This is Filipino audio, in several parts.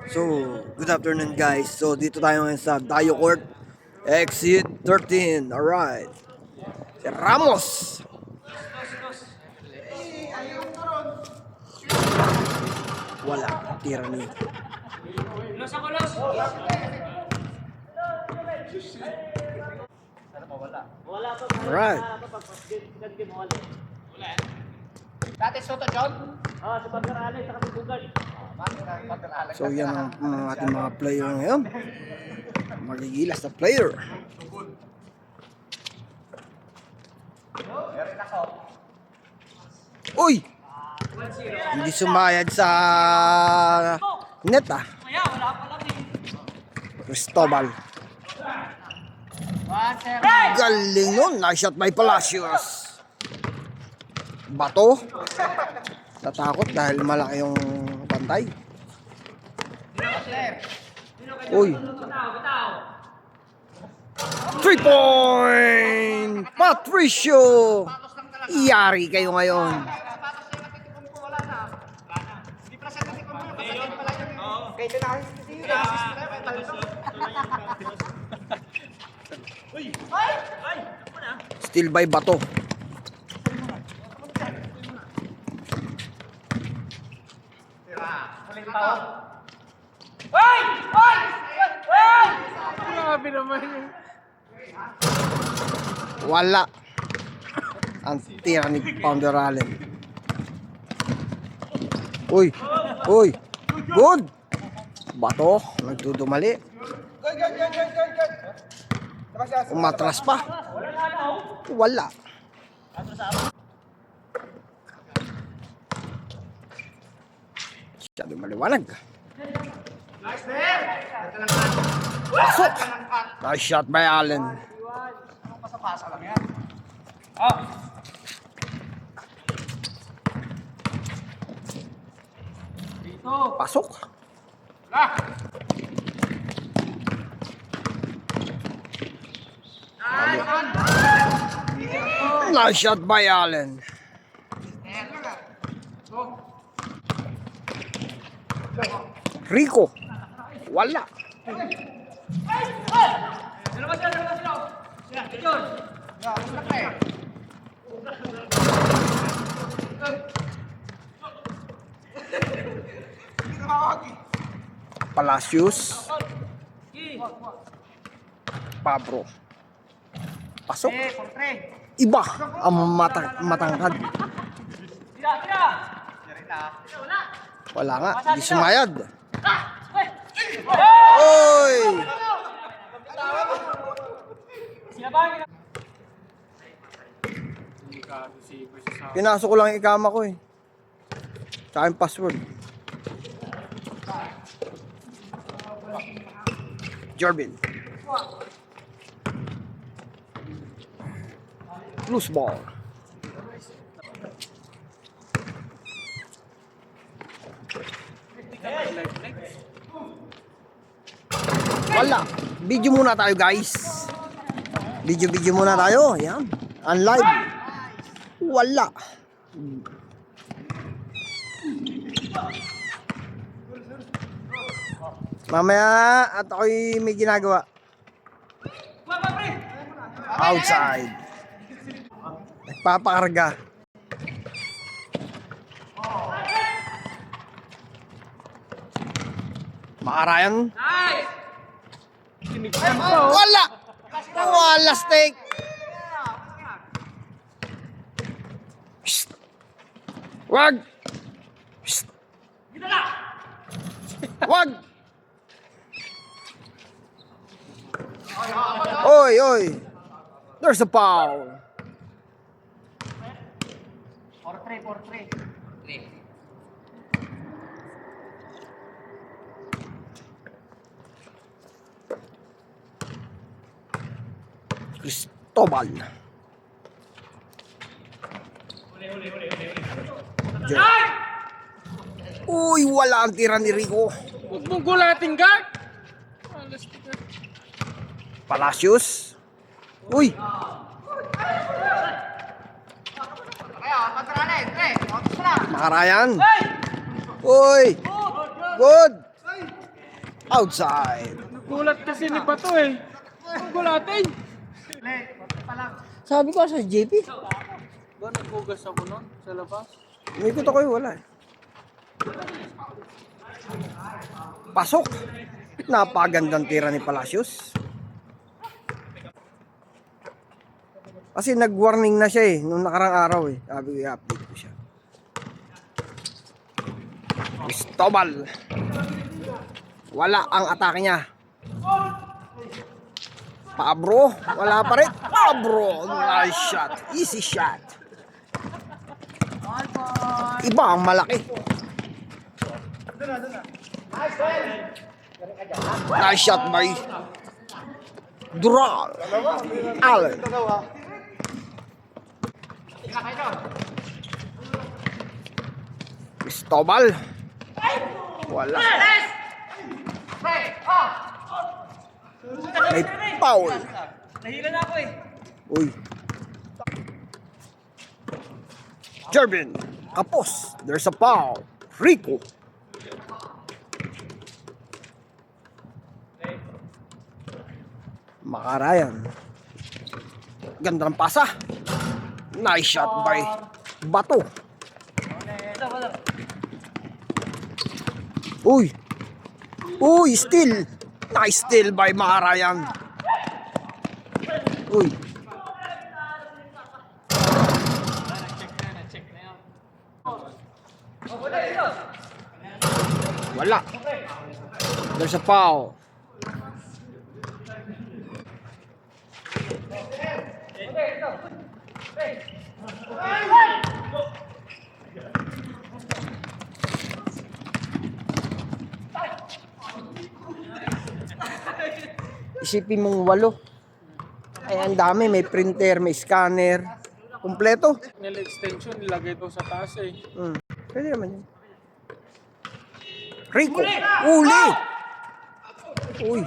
So, good afternoon guys. So, dito tayo ngayon sa Dayo Court. Exit 13. Alright. Si Ramos. Wala. Tira ni. Alright. Dati Soto John? Ah, sa Pagkaralay, sa Kapibugan. So, yan ang ating mga player ngayon. Magigilas na player. Meron ako. Uy! Hindi sumayad sa net ah. Kaya, wala pa lang eh. Cristobal. 1-7. Galing nun. Nice shot by Palacios. Bato. Natakot dahil malaki yung pantay. Uy. 3-point! Patricio! Iyari kayo ngayon. Sapatos na yung natitipon ko, wala na. Hindi pa siya natitipon ko, kasakit pala yun. Kaya siya Still by Bato. Grabe naman yun. Wala. Ang tira ni Pounder Allen. Uy. Uy. Good. Bato. Nagdudumali. Umatras pa. Wala. Sabi maliwanag. Pasok. Nice shot by Allen. Pasa-pasa lang yan. Pasok. Nice shot by Allen. Rico. Wala. Palacios. Pabro. Pasok. Iba ang matangkad. Wala nga, di sumayad. Oy! Pinasok ko lang yung ikama ko eh. Tsaka yung password. Jorvin. Loose ball. Wala. Video muna tayo guys. Video muna tayo. Yan. On live. Wala. Mamaya at ako'y may ginagawa. Outside. Nagpapakarga. Makarayan. Wala. Wala steak. Shh. Wag. Shh. Wag. Oy, oy. There's a foul. 4-3. Cristobal. Uy, wala ang tira ni Rico. Huwag mong gulating guard! Palacios. Uy, Makarayan. Uy! Good! Outside. Gulat kasi ni Bato eh. Gulatin. Sabi ko sa JP. Ba, naghugas ako nun sa labas? May ikot ako wala eh. Pasok. Napagandang tira ni Palacios. Kasi nag-warning na siya eh, nung nakarang araw eh. Sabi ko, i-update ko siya. Cristobal. Wala ang atake niya. Pabro, wala pa rin. Pabro, nice shot. Easy shot. Iba ang malaki. Nice shot by Dural. Allen. Cristobal. Wala. May foul. Nahila na ako eh. Uy. Jervin. Kapos. There's a foul. Rico. Makarayan. Ganda ng pasa. Nice shot by Bato. Uy. Uy, still. Nice steal by Makarayan. Uy. Wala. There's a foul. Isipin mong 8. Ay, ang dami. May printer, may scanner. Kumpleto. Nil-extension, nilagay ito sa taas eh. Pwede naman yun. Rico. Uli. Uy.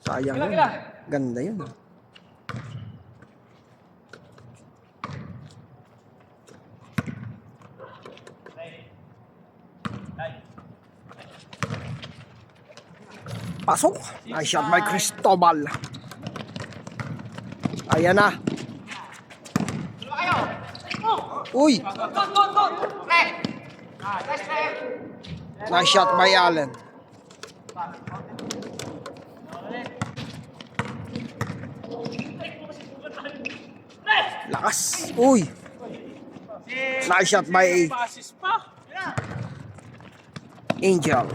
Sayang yun. Ganda yun. Pasok. Nice shot by Cristobal. Ayan na. Uy. Nice shot by Allen. Lakas. Uy. Nice shot by Pasis pa. Angel.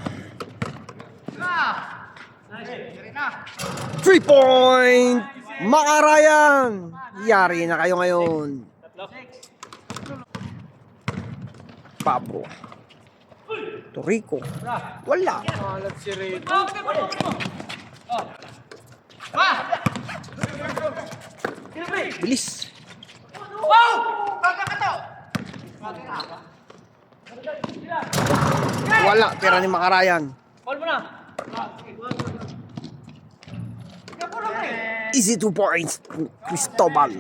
3-point! Makarayan! Yari na kayo ngayon. Pablo. Rico. Wala. Malat si Rico. Bilis. Wala. Tira ni Makarayan. Call mo na. Easy 2 points. Cristobal.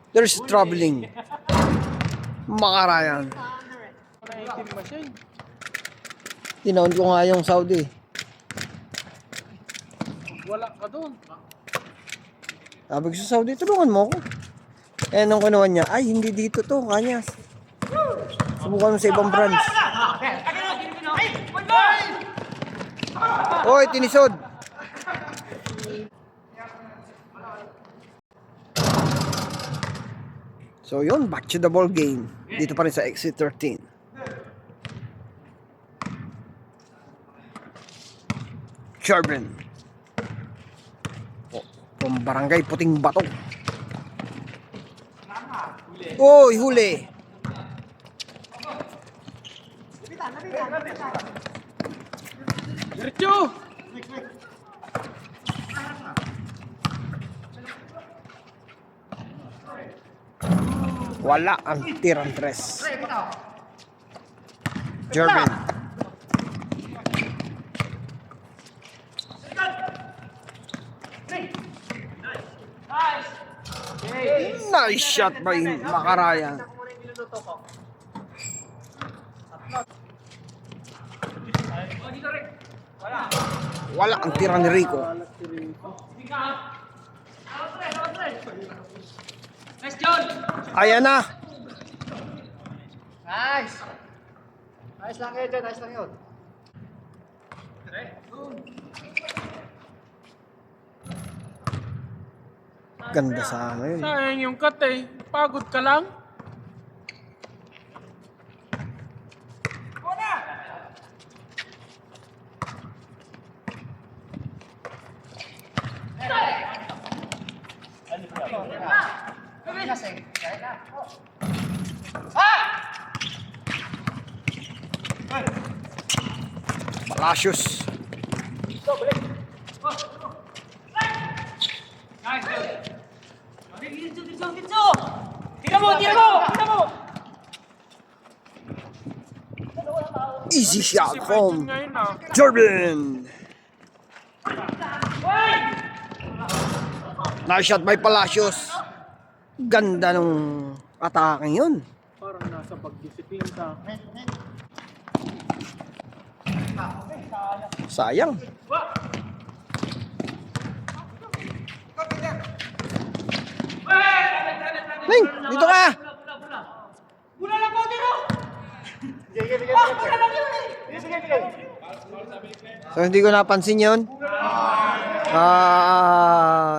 There's troubling. Makarayan. Naitim machine. Tinaon ko nga yung Saudi. Wala ka doon. Sabi ko sa Saudi, tulungan mo ako. Eh, nung kinuha niya, ay, hindi dito to, kanyas. Subukan mo sa ibang branch. Oy, tinisod. So yun, back to the ball game. Dito pa rin sa Exit 13. Charbin. From Barangay Puting Bato. Oy, huli. Diretso! Wala ang tirang tres. Pre, ikaw. Jervin. Nice shot by Makaraya. Tingnan ko muna yung niluluto ko. Oh, dito rin. Wala. Wala ang tira ni Rico. Alat si Rico. Nice, John! Ayan na. Nice. Nice lang kayo dyan. Nice lang yun. Ganda sana yun. Sayang yung cut eh. Pagod ka lang. Lasing. Kaya na. Palacios. Nice, John! Dito! Tira mo! Tira mo! Tira mo! Easy shot Si from Biden ngayon ah. Jervin. Nice shot by Palacios. Ganda nung atake yun. Parang nasa pag-discipline ka. Sayang. Ning, dito ka. Bula lang po dito! Sige, sige, Bula lang yun eh! sige, sige. So hindi ko napansin yun.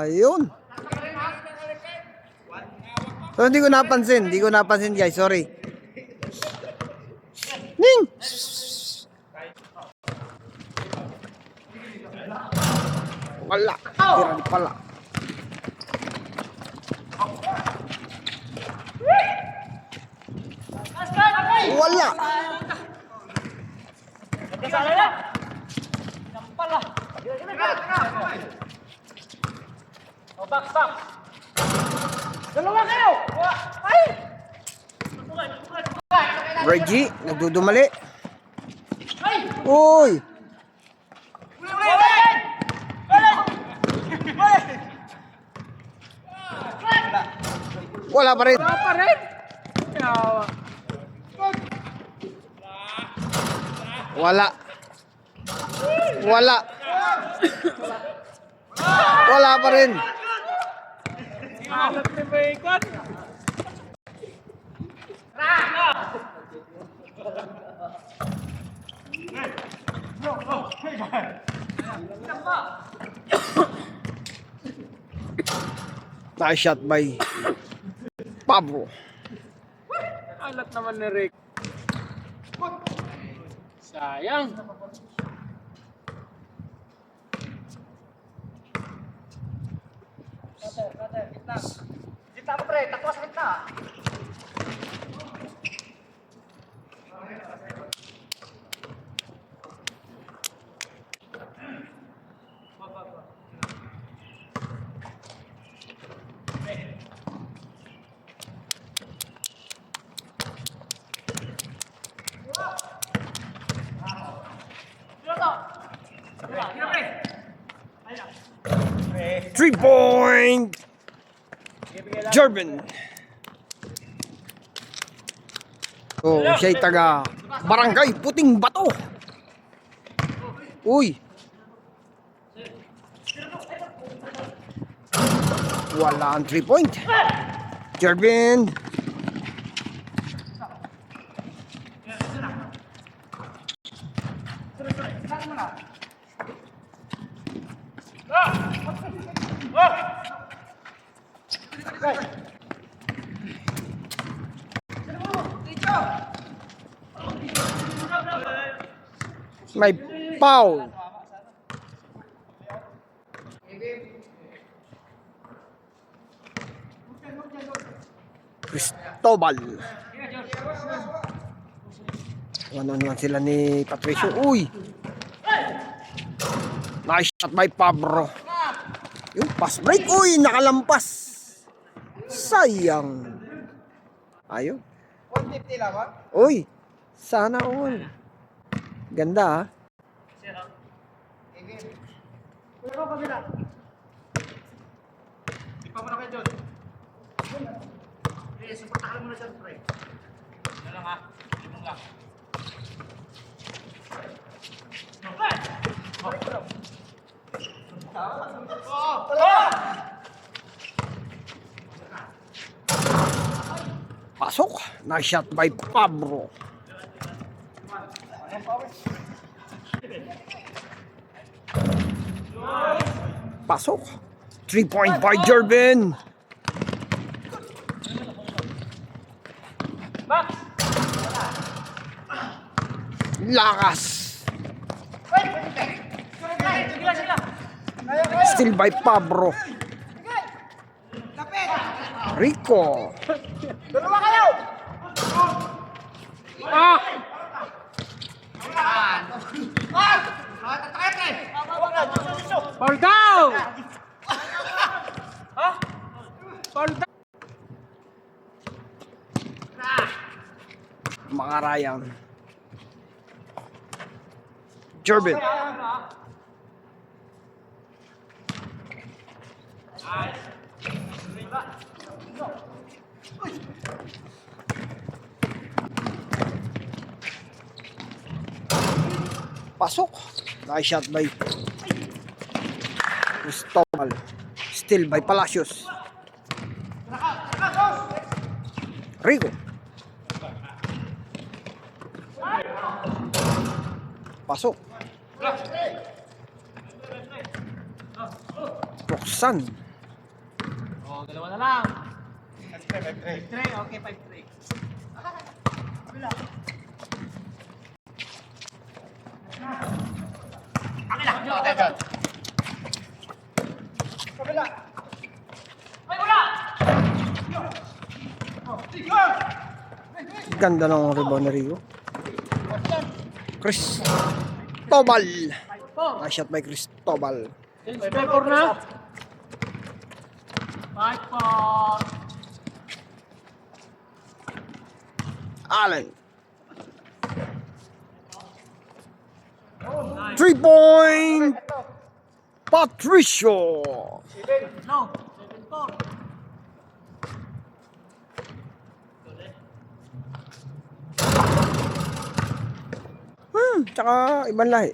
Yun. So hindi ko napansin guys, sorry. Ning. Wala. Tira di pala. Wala. Kasala na! Nampala! O, back! Dalawa kayo! Ay! Reggie, nagdudumali. Ay! Uy. Wala pa rin. Wala pa rin. Yawa. Wala. Wala. Wala pa rin. Alat ni Bacon. Nice shot by Pablo. Alat naman ni Rick. Sayang. Gitna mo, pre. Takwa sa gitna. Three-point. Jervin. Oh, siya'y taga Barangay Puting Bato. Uy. Wala ang 3-point. Jervin. May foul. Cristobal. Ano sila ni Patricio. Uy. Nice shot by Pablo. Yung pass break. Uy, nakalampas. Sayang. Ayun. 150 lamang. Uy! Sana all. Ganda ha. Pero kabila. Di pa muna kayo dyan. Eh, supportahan mo na siya, pre. Yan lang ha. Limong lang. Pasok. Nice shot by Pablo. Pasok. 3-point by Jervin. Lakas. Still by Pablo. Rico. Dalawa kayo! Ah! Tatakit eh! Fall down! Fall down! Mga Ryan. Jervin. Pasok. Nice shot by Cristobal. Still by Palacios. Rico. Pasok. Roxan. Oh, dalawa na lang. 5-3, okay, 5-3. Kabila. Ay, wala! Ganda ng rebound ni Rico. Cristobal. Nice shot by Cristobal. Score na? 5-4. Allen. 3-point. Patricio. No, 7-4. Tsaka ibang lahi.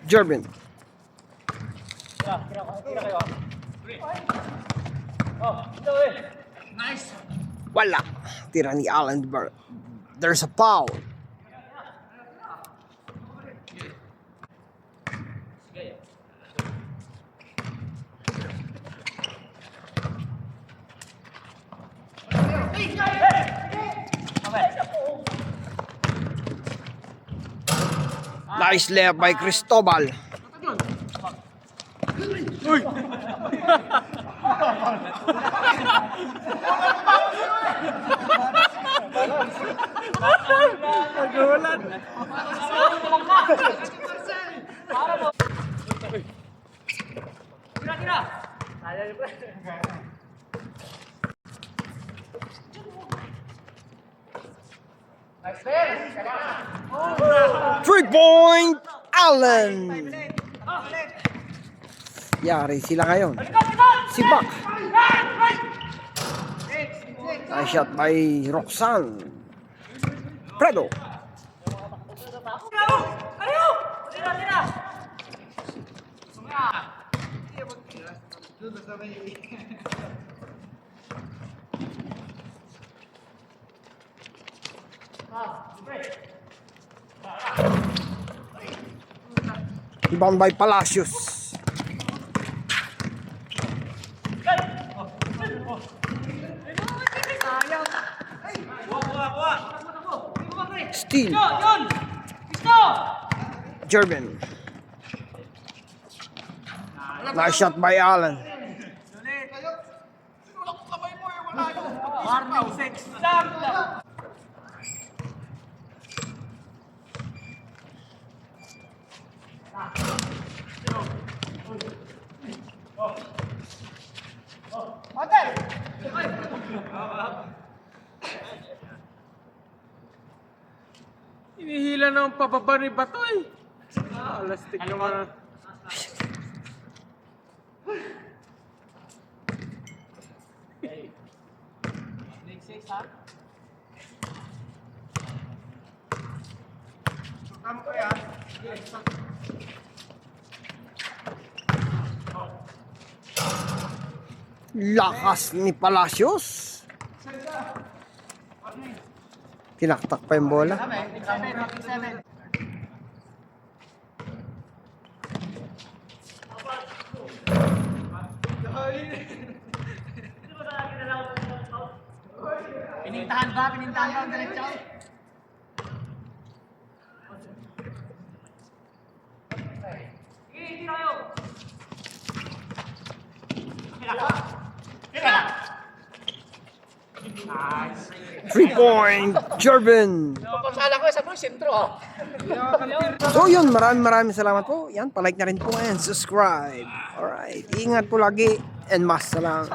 Jervin. Tira kayo. Oh, ito eh. Nice. Wala. Tira ni Allen. There's a foul. Nice layup by Cristobal. Nagulat. Tira. Nice there. 3-point Allen. Yari sila ngayon. Si Bak. Nice shot by Roxanne. Fredo. Tira. Rebound by Palacios. Steal. Yun! Gusto! Jervin. Nice shot by Allen. Warning 6 lang. Inihila na ang pababa ni Bato eh. Alastik naman. Lakas ni Palacios. Tinaktak pa yung bola. Pinintahan ba? Pinintahan ba ang diretso? Three-point, Jordan. Pagkakala ko, sa mga sentro. So yun, maraming salamat po. Yan, palike na rin po and subscribe. Alright, ingat po lagi and mas salam.